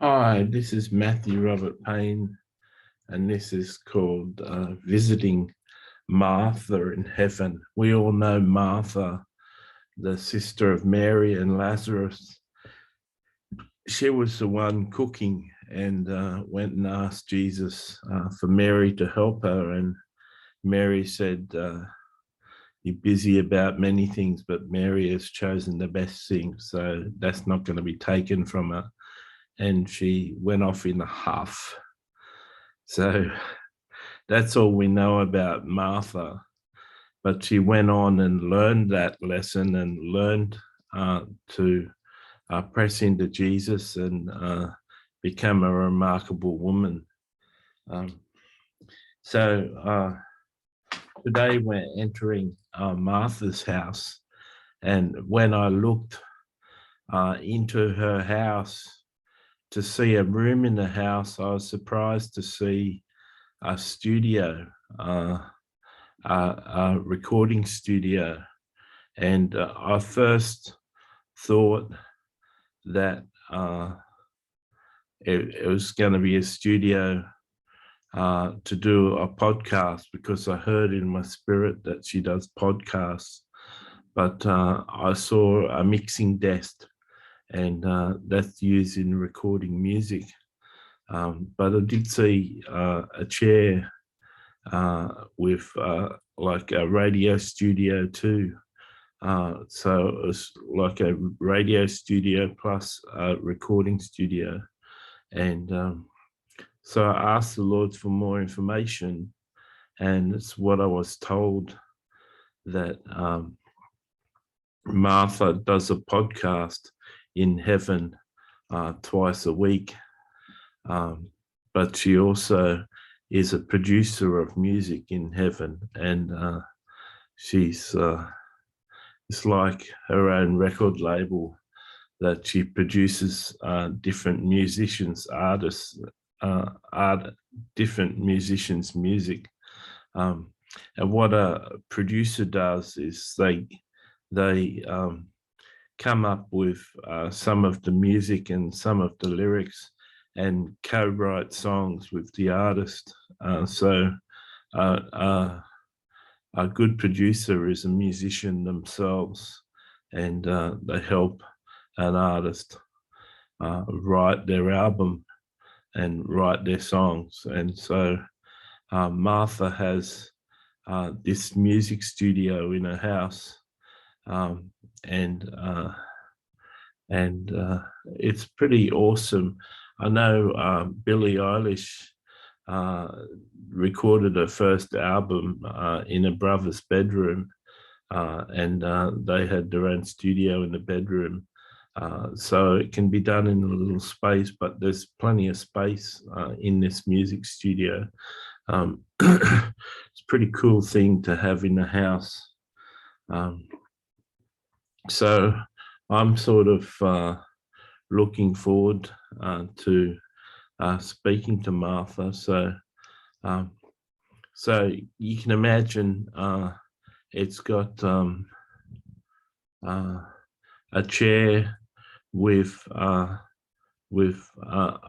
Hi, this is Matthew Robert Payne, and this is called Visiting Martha in Heaven. We all know Martha, the sister of Mary and Lazarus. She was the one cooking and went and asked Jesus for Mary to help her. And Mary said, you're busy about many things, but Mary has chosen the best thing. So that's not going to be taken from her. And she went off in a huff. So that's all we know about Martha. But she went on and learned that lesson and learned to press into Jesus and become a remarkable woman. So today we're entering Martha's house. And when I looked into her house to see a room in the house, I was surprised to see a studio, a recording studio. And I first thought that it was going to be a studio to do a podcast, because I heard in my spirit that she does podcasts. But I saw a mixing desk, and that's used in recording music. But I did see a chair with like a radio studio too. So it was like a radio studio plus a recording studio. And so I asked the Lord for more information, and it's what I was told, that Martha does a podcast in heaven twice a week. But she also is a producer of music in heaven, and she's it's like her own record label that she produces different musicians, artists, different musicians' music. And what a producer does is they come up with some of the music and some of the lyrics, and co-write songs with the artist. So a good producer is a musician themselves, and they help an artist write their album and write their songs. And so Martha has this music studio in her house, and it's pretty awesome. I know Billie Eilish recorded her first album in a brother's bedroom, and they had their own studio in the bedroom. So it can be done in a little space, but there's plenty of space in this music studio. It's a pretty cool thing to have in the house. So I'm sort of looking forward to speaking to Martha. So you can imagine it's got a chair with a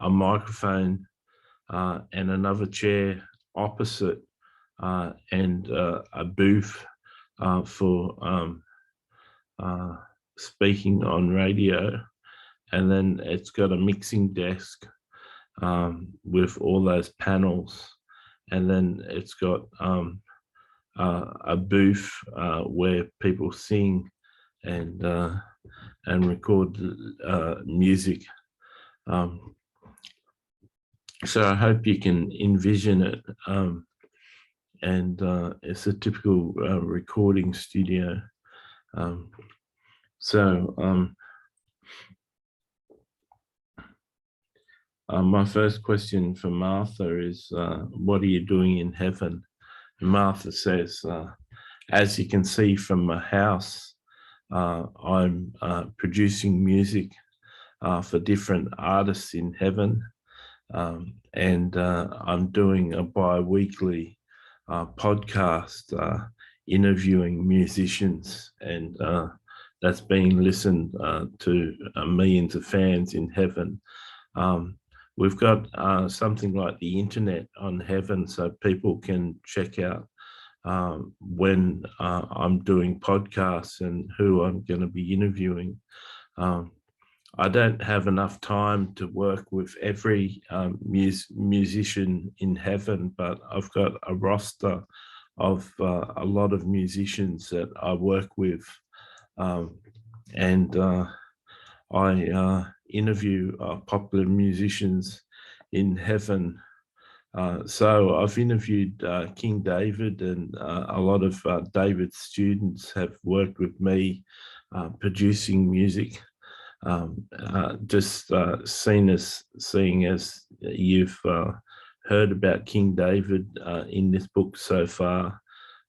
microphone and another chair opposite, and a booth for speaking on radio. And then it's got a mixing desk with all those panels. And then it's got a booth where people sing and record music. So I hope you can envision it. And it's a typical recording studio. My first question for Martha is, what are you doing in heaven? And Martha says, as you can see from my house, I'm producing music for different artists in heaven. And I'm doing a bi-weekly podcast interviewing musicians, and that's being listened to millions of fans in heaven. We've got something like the internet on Heaven, so people can check out when I'm doing podcasts and who I'm going to be interviewing. I don't have enough time to work with every musician in Heaven, but I've got a roster of a lot of musicians that I work with, and I interview popular musicians in Heaven. So I've interviewed King David, and a lot of David's students have worked with me producing music. Seeing as you've heard about King David in this book so far,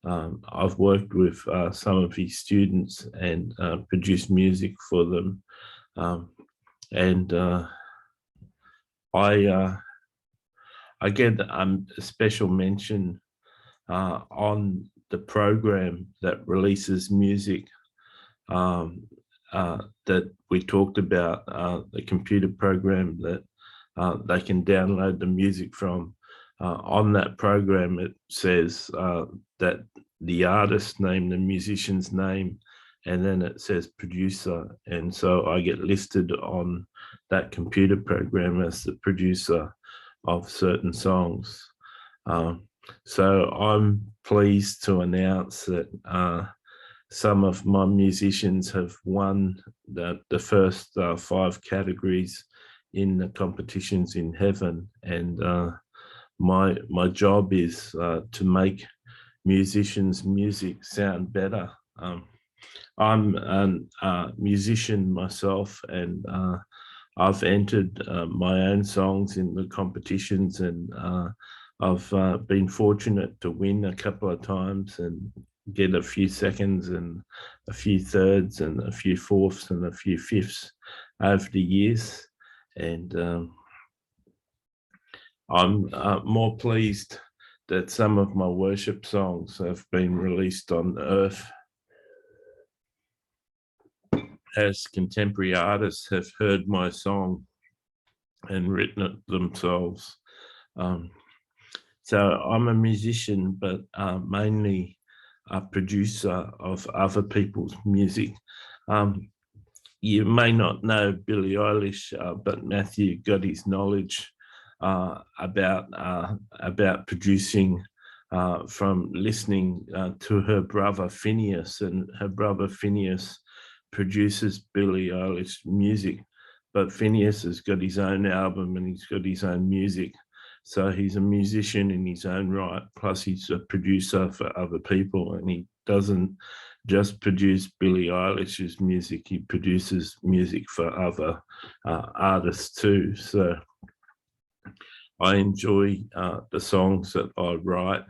I've worked with some of his students and produced music for them. And I get a special mention on the program that releases music that we talked about, the computer program that they can download the music from. On that program, it says that the artist name, the musician's name, and then it says producer. And so I get listed on that computer program as the producer of certain songs. So I'm pleased to announce that some of my musicians have won the first 5 categories in the competitions in Heaven, and my job is to make musicians' music sound better. I'm a musician myself, and I've entered my own songs in the competitions, and I've been fortunate to win a couple of times and get a few seconds and a few thirds and a few fourths and a few fifths over the years. And I'm more pleased that some of my worship songs have been released on earth, as contemporary artists have heard my song and written it themselves. So I'm a musician, but mainly a producer of other people's music. You may not know Billie Eilish, but Matthew got his knowledge about producing from listening to her brother Phineas, and her brother Phineas produces Billie Eilish music, but Phineas has got his own album and he's got his own music. So he's a musician in his own right, plus he's a producer for other people, and he doesn't just produce Billie Eilish's music, he produces music for other artists too. So I enjoy the songs that I write,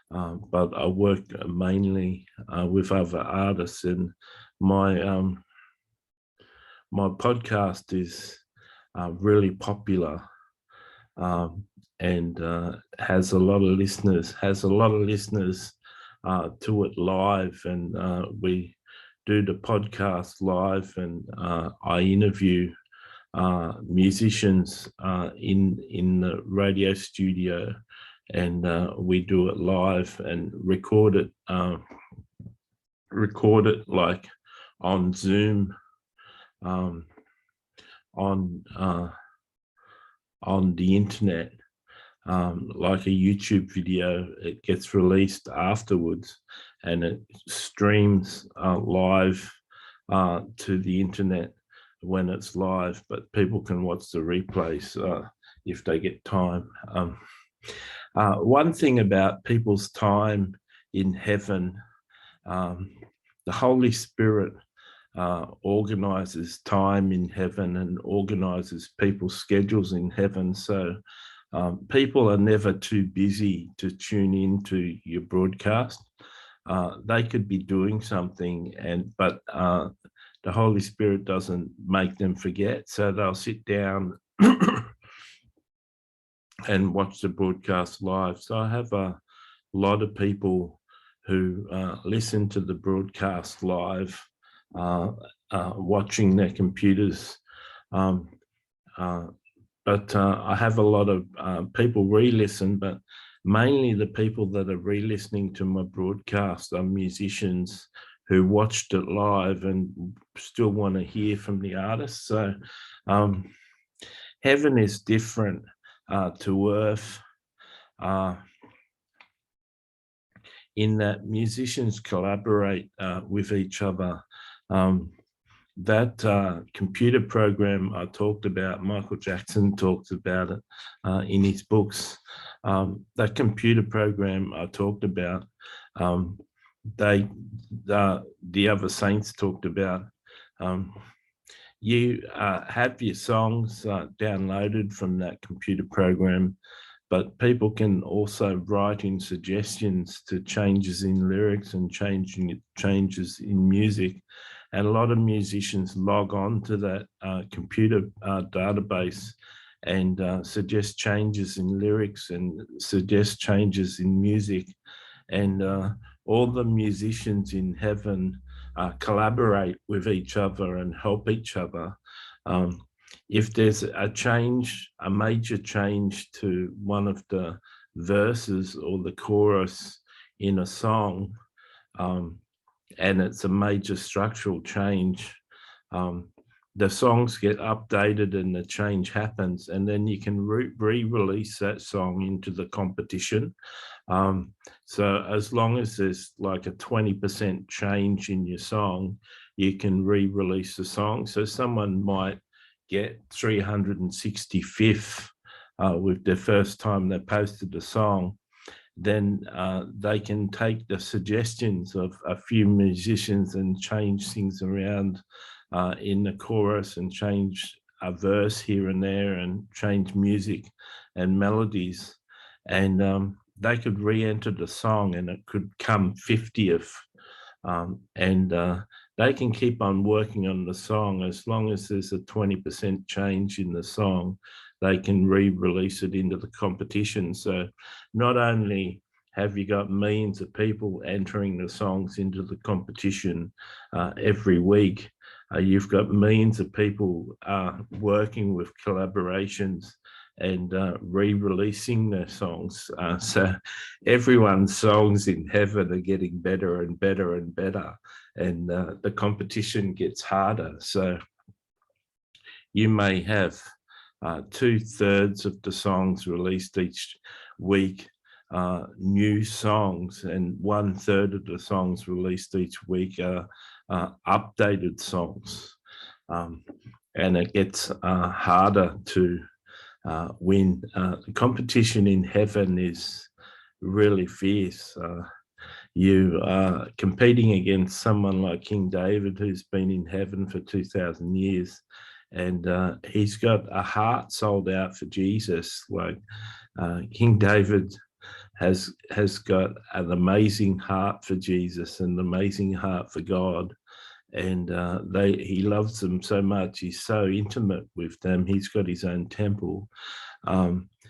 but I work mainly with other artists, and my podcast is really popular. And has a lot of listeners, to it live, and we do the podcast live, and I interview musicians in the radio studio, and we do it live and record it like on Zoom, on the internet, like a YouTube video. It gets released afterwards, and it streams live to the internet when it's live, but people can watch the replays if they get time. One thing about people's time in Heaven, the Holy Spirit organizes time in Heaven and organizes people's schedules in Heaven. So people are never too busy to tune into your broadcast. They could be doing something, but the Holy Spirit doesn't make them forget. So they'll sit down and watch the broadcast live. So I have a lot of people who listen to the broadcast live, watching their computers but I have a lot of people re-listen, but mainly the people that are re-listening to my broadcast are musicians who watched it live and still want to hear from the artist. So heaven is different to earth in that musicians collaborate with each other. That computer program I talked about, Michael Jackson talks about it in his books. That computer program I talked about, the other saints talked about. You have your songs downloaded from that computer program, but people can also write in suggestions to changes in lyrics and changes in music. And a lot of musicians log on to that computer database and suggest changes in lyrics and suggest changes in music. And all the musicians in heaven collaborate with each other and help each other. If there's a change, a major change to one of the verses or the chorus in a song, and it's a major structural change, the songs get updated and the change happens, and then you can re-release that song into the competition. So as long as there's like a 20% change in your song, you can re-release the song. So someone might get 365th with the first time they posted the song. Then they can take the suggestions of a few musicians and change things around in the chorus and change a verse here and there and change music and melodies. And they could re-enter the song and it could come 50th. And they can keep on working on the song as long as there's a 20% change in the song. They can re-release it into the competition. So not only have you got millions of people entering the songs into the competition every week, you've got millions of people working with collaborations and re-releasing their songs. So everyone's songs in heaven are getting better and better and better, and the competition gets harder. So you may have 2/3 of the songs released each week, new songs, and 1/3 of the songs released each week are updated songs. And it gets harder to win. The competition in heaven is really fierce. You are competing against someone like King David, who's been in heaven for 2,000 years. And he's got a heart sold out for Jesus. Like King David has got an amazing heart for Jesus and an amazing heart for God. And he loves them so much. He's so intimate with them. He's got his own temple.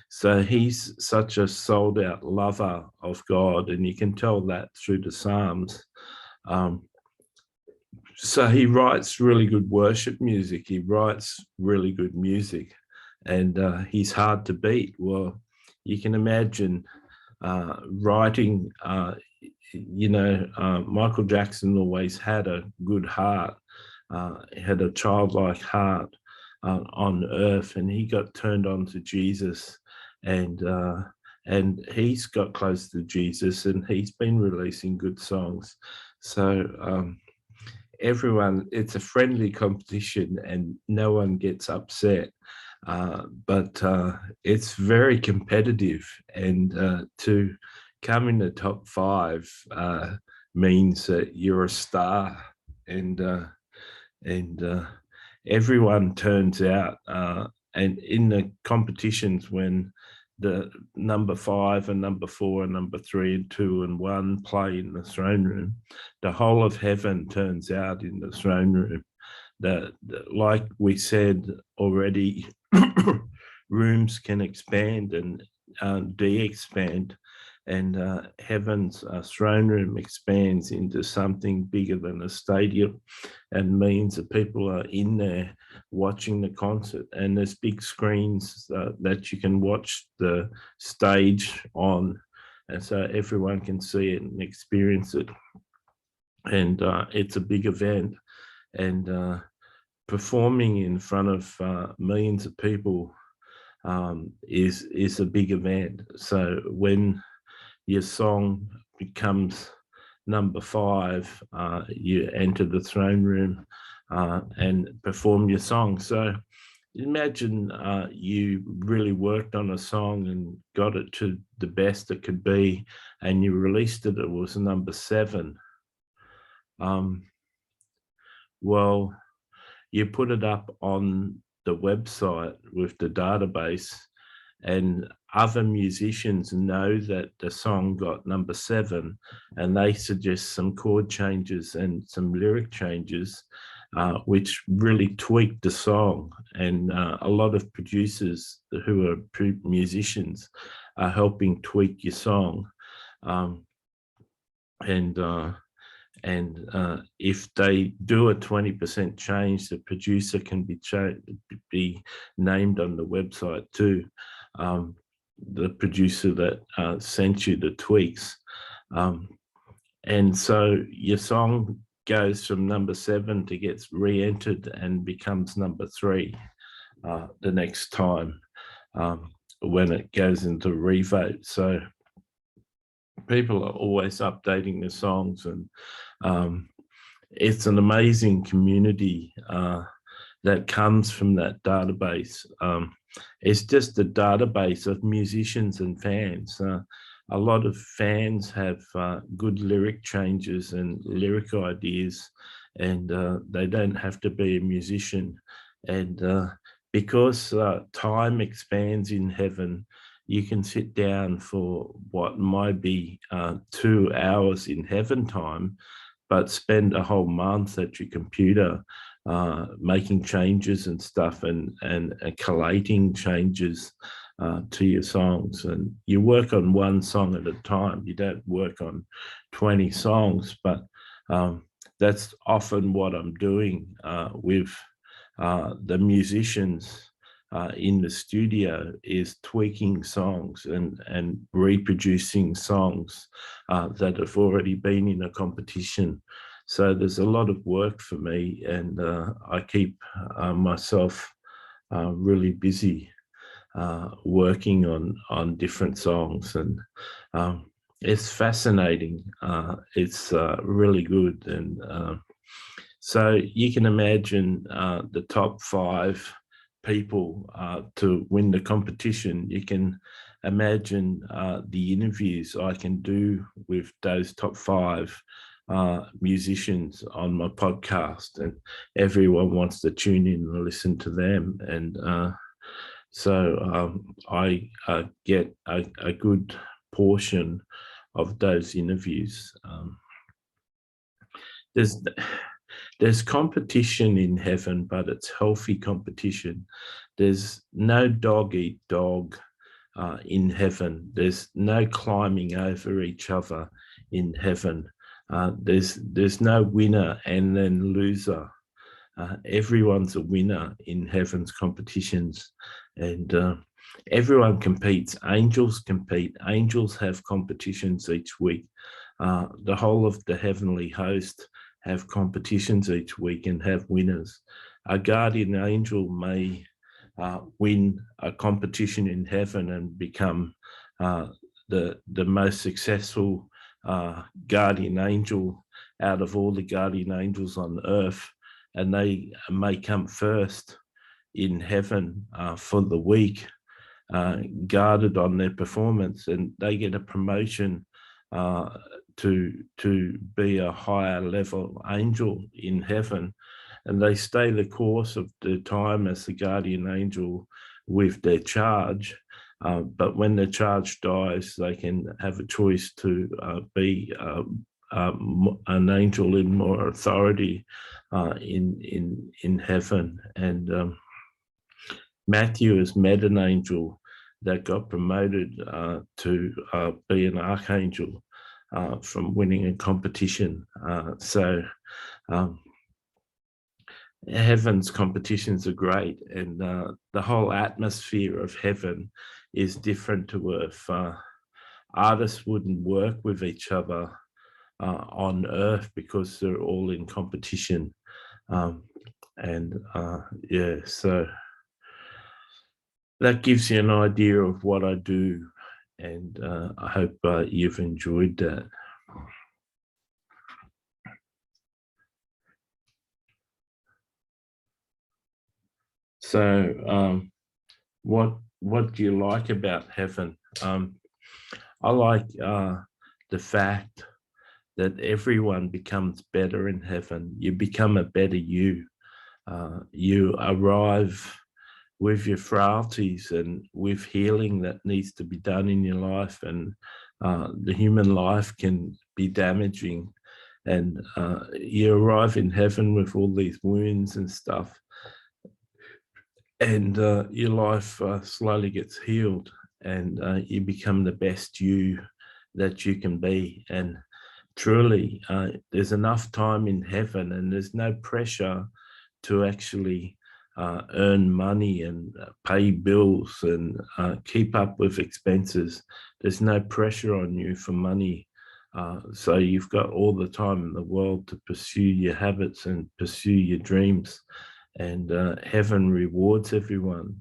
So he's such a sold out lover of God, and you can tell that through the Psalms. So he writes really good worship music. He writes really good music, and he's hard to beat. Well, you can imagine writing, Michael Jackson always had a good heart, had a childlike heart on earth, and he got turned on to Jesus, and he's got close to Jesus, and he's been releasing good songs. So everyone, it's a friendly competition and no one gets upset, but it's very competitive, and to come in the top 5 means that you're a star, and everyone turns out, and in the competitions when the number 5 and number 4 and number 3 and 2 and 1 play in the throne room, the whole of heaven turns out in the throne room. Like we said already, rooms can expand and de-expand, and heaven's throne room expands into something bigger than a stadium, and millions of people are in there watching the concert, and there's big screens that you can watch the stage on, and so everyone can see it and experience it. And it's a big event, and performing in front of millions of people is a big event. So when your song becomes number 5, you enter the throne room and perform your song. So imagine you really worked on a song and got it to the best it could be, and you released it, it was number 7. Well, you put it up on the website with the database, and other musicians know that the song got number 7, and they suggest some chord changes and some lyric changes, which really tweaked the song. And a lot of producers who are musicians are helping tweak your song. And if they do a 20% change, the producer can be named on the website too. The producer that sent you the tweaks. And so your song goes from number 7 to gets re-entered and becomes number 3 the next time when it goes into revote. So people are always updating the songs, and it's an amazing community that comes from that database. It's just a database of musicians and fans. A lot of fans have good lyric changes and lyric ideas, and they don't have to be a musician. And because time expands in heaven, you can sit down for what might be 2 hours in heaven time, but spend a whole month at your computer making changes and stuff, and collating changes to your songs. And you work on one song at a time. You don't work on 20 songs, but that's often what I'm doing with the musicians in the studio, is tweaking songs and reproducing songs that have already been in a competition. So there's a lot of work for me, and I keep myself really busy working on different songs, and it's fascinating. It's really good. And so you can imagine the top 5 people to win the competition. You can imagine the interviews I can do with those top 5 musicians on my podcast, and everyone wants to tune in and listen to them. And so I get a good portion of those interviews. There's competition in heaven, but it's healthy competition. There's no dog eat dog in heaven. There's no climbing over each other in heaven. There's no winner and then loser. Everyone's a winner in heaven's competitions, and everyone competes. Angels compete. Angels have competitions each week. The whole of the heavenly host have competitions each week and have winners. A guardian angel may win a competition in heaven and become the most successful guardian angel out of all the guardian angels on earth, and they may come first in heaven for the week, guarded on their performance, and they get a promotion to be a higher level angel in heaven, and they stay the course of the time as the guardian angel with their charge. But when the charge dies, they can have a choice to be an angel in more authority in heaven. And Matthew has met an angel that got promoted to be an archangel from winning a competition. So heaven's competitions are great, and the whole atmosphere of heaven is different to earth. Artists wouldn't work with each other on earth because they're all in competition. Yeah, so that gives you an idea of what I do, and I hope you've enjoyed that. So what do you like about heaven? I like the fact that everyone becomes better in heaven. You become a better you. You arrive with your frailties and with healing that needs to be done in your life, and the human life can be damaging, and you arrive in heaven with all these wounds and stuff, and your life slowly gets healed, and you become the best you that you can be. And truly, there's enough time in heaven, and there's no pressure to actually earn money and pay bills and keep up with expenses. There's no pressure on you for money. So you've got all the time in the world to pursue your habits and pursue your dreams. And heaven rewards everyone.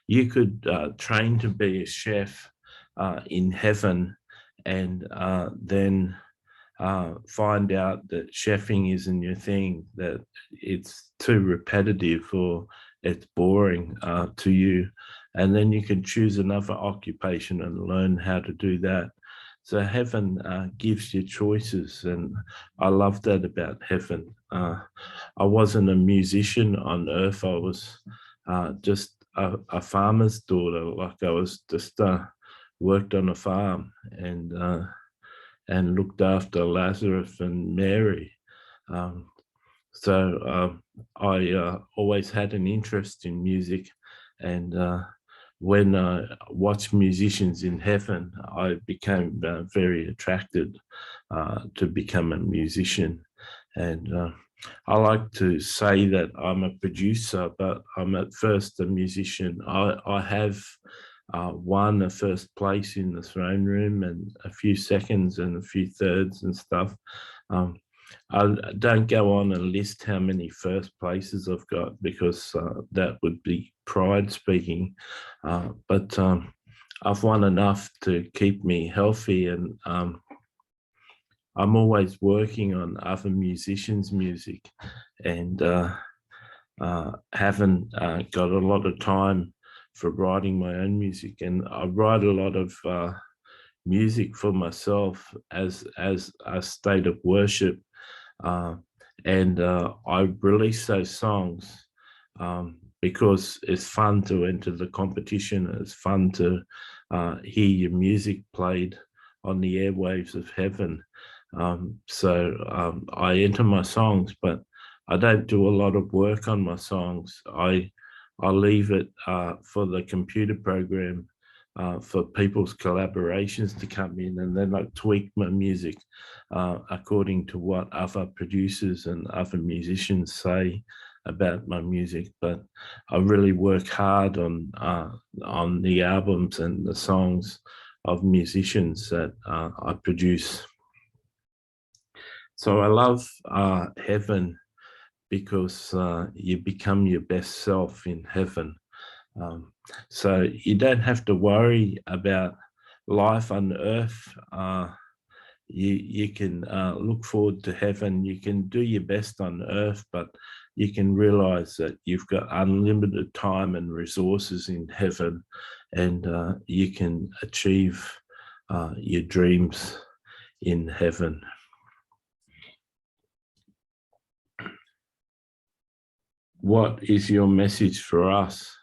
You could train to be a chef in heaven, and then find out that chefing isn't your thing, that it's too repetitive or it's boring to you. And then you can choose another occupation and learn how to do that. So heaven gives you choices, and I love that about heaven. I wasn't a musician on earth. I was just a farmer's daughter. Like I was just worked on a farm, and looked after Lazarus and Mary. So I always had an interest in music, and when I watched musicians in heaven, I became very attracted to become a musician. And I like to say that I'm a producer, but I'm at first a musician. I have won a first place in the throne room and a few seconds and a few thirds and stuff. I don't go on and list how many first places I've got, because that would be pride speaking. But I've won enough to keep me healthy, and I'm always working on other musicians' music, and haven't got a lot of time for writing my own music. And I write a lot of music for myself as a state of worship, and I release those songs because it's fun to enter the competition. It's fun to hear your music played on the airwaves of heaven. So I enter my songs, but I don't do a lot of work on my songs. I leave it for the computer program, for people's collaborations to come in, and then I tweak my music according to what other producers and other musicians say about my music. But I really work hard on the albums and the songs of musicians that I produce. So I love heaven because you become your best self in heaven. So you don't have to worry about life on earth. You can look forward to heaven. You can do your best on earth, but you can realize that you've got unlimited time and resources in heaven, and you can achieve your dreams in heaven. What is your message for us?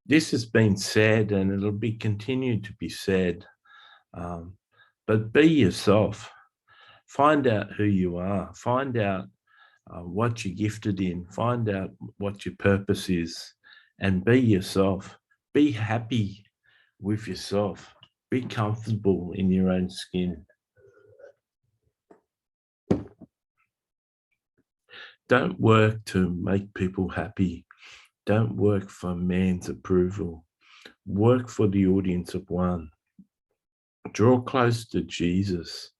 This has been said, and it'll be continued to be said, but be yourself. Find out who you are. Find out what you're gifted in. Find out what your purpose is, and be yourself. Be happy with yourself. Be comfortable in your own skin. Don't work to make people happy. Don't work for man's approval. Work for the audience of one. Draw close to Jesus.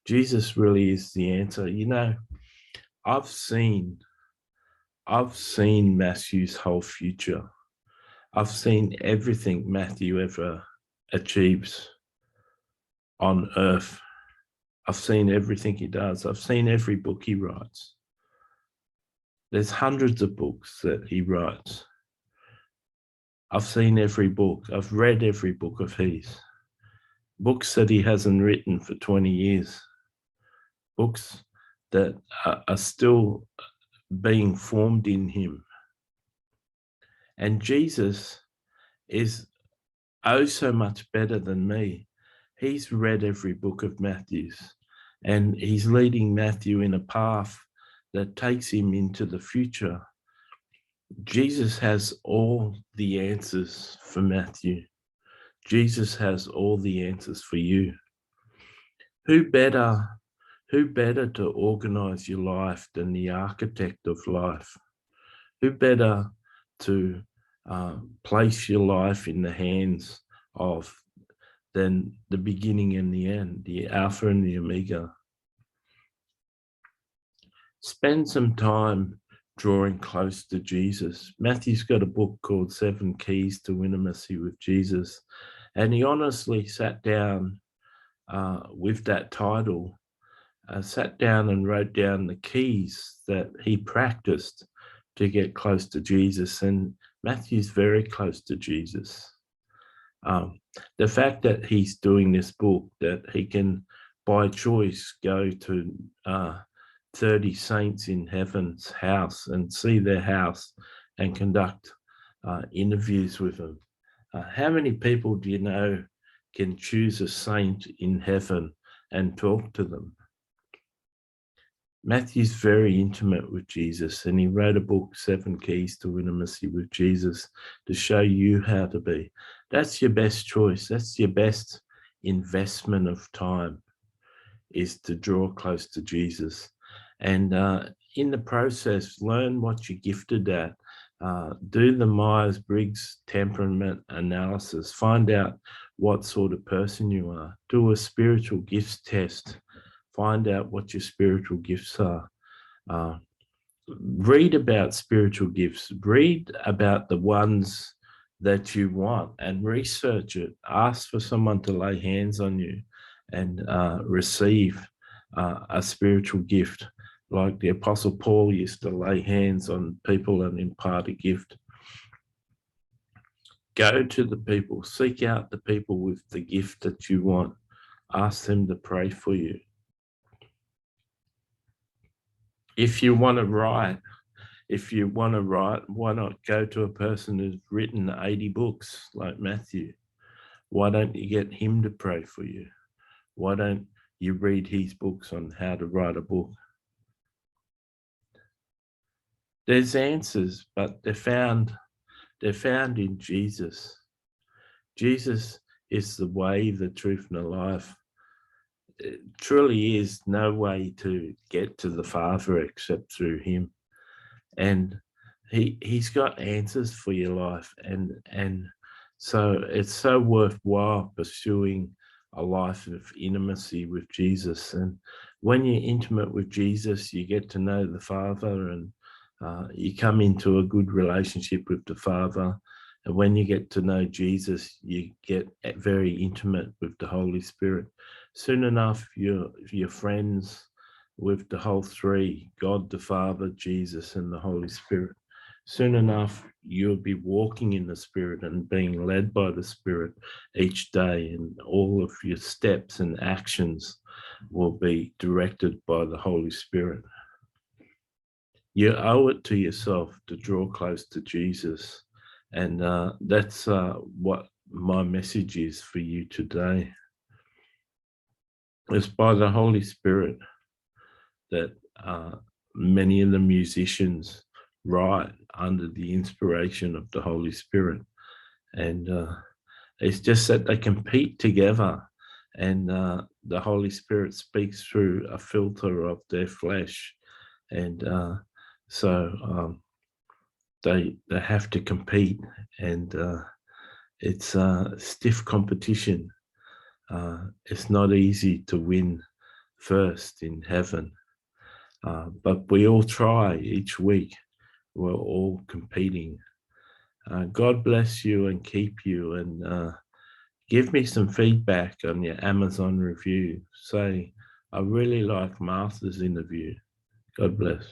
Jesus really is the answer. You know, I've seen Matthew's whole future. I've seen everything Matthew ever achieves on earth. I've seen everything he does. I've seen every book he writes. There's hundreds of books that he writes. I've seen every book. I've read every book of his. Books that he hasn't written for 20 years. Books that are still being formed in him. And Jesus is oh so much better than me. He's read every book of Matthew's, and he's leading Matthew in a path that takes him into the future. Jesus has all the answers for Matthew. Jesus has all the answers for you. Who better to organize your life than the architect of life? Who better to place your life in the hands of than the beginning and the end, the Alpha and the Omega? Spend some time drawing close to Jesus. Matthew's got a book called 7 Keys to Intimacy with Jesus, and he honestly sat down with that title, sat down and wrote down the keys that he practiced to get close to Jesus, and Matthew's very close to Jesus. The fact that he's doing this book, that he can, by choice, go to 30 saints in heaven's house and see their house and conduct interviews with them. How many people do you know can choose a saint in heaven and talk to them? Matthew's very intimate with Jesus, and he wrote a book, 7 Keys to Intimacy with Jesus, to show you how to be. That's your best choice. That's your best investment of time, is to draw close to Jesus. And in the process, learn what you're gifted at. Do the Myers-Briggs temperament analysis. Find out what sort of person you are. Do a spiritual gifts test. Find out what your spiritual gifts are. Read about spiritual gifts. Read about the ones that you want and research it. Ask for someone to lay hands on you and receive a spiritual gift, like the Apostle Paul used to lay hands on people and impart a gift. Go to the people. Seek out the people with the gift that you want. Ask them to pray for you. If you want to write, why not go to a person who's written 80 books like Matthew? Why don't you get him to pray for you? Why don't you read his books on how to write a book? There's answers, but they're found in Jesus. Jesus is the way, the truth, and the life. It truly is no way to get to the Father except through him. And he's got answers for your life. And so it's so worthwhile pursuing a life of intimacy with Jesus. And when you're intimate with Jesus, you get to know the Father, and you come into a good relationship with the Father. And when you get to know Jesus, you get very intimate with the Holy Spirit. Soon enough, you're friends with the whole three, God the Father, Jesus, and the Holy Spirit. Soon enough, you'll be walking in the Spirit and being led by the Spirit each day, and all of your steps and actions will be directed by the Holy Spirit. You owe it to yourself to draw close to Jesus. And that's what my message is for you today. It's by the Holy Spirit that many of the musicians right under the inspiration of the Holy Spirit. And it's just that they compete together, and the Holy Spirit speaks through a filter of their flesh. And so they have to compete, and it's stiff competition. It's not easy to win first in heaven, but we all try each week. We're all competing. God bless you and keep you, and give me some feedback on your Amazon review. Say, I really like Martha's interview. God bless.